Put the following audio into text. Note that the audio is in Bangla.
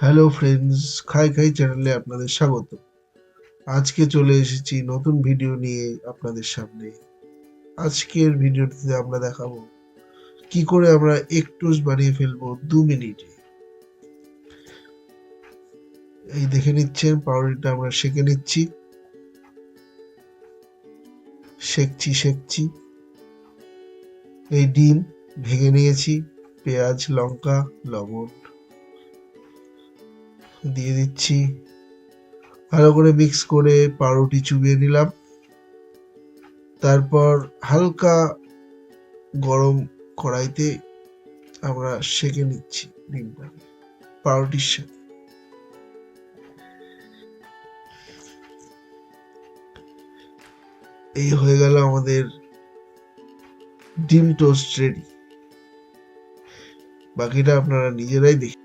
হ্যালো ফ্রেন্ডস, খাই খাই চ্যানেলে আপনাদের স্বাগত। আজকে চলে এসেছি নতুন ভিডিও নিয়ে আপনাদের সামনে। আজকের ভিডিওটিতে আমরা দেখাবো কি করে আমরা এগ টোস্ট বানিয়ে ফেলবো 2 মিনিটে। এই দেখে নিচ্ছেন পাউরুটিটা আমরা সেঁকে নিচ্ছি, সেঁকছি। এই ডিম ভেঙে নিয়েছি, পেঁয়াজ, লঙ্কা, লবণ দিয়ে দিচ্ছি, ভালো করে মিক্স করে পাউরুটি চুবিয়ে নিলাম। তারপর হালকা গরম কড়াইতে আমরা সেঁকে নিচ্ছি ডিমটা পাউরুটির সাথে। এই হয়ে গেল আমাদের ডিম টোস্ট রেডি। বাকিটা আপনারা নিজেরাই দেখুন।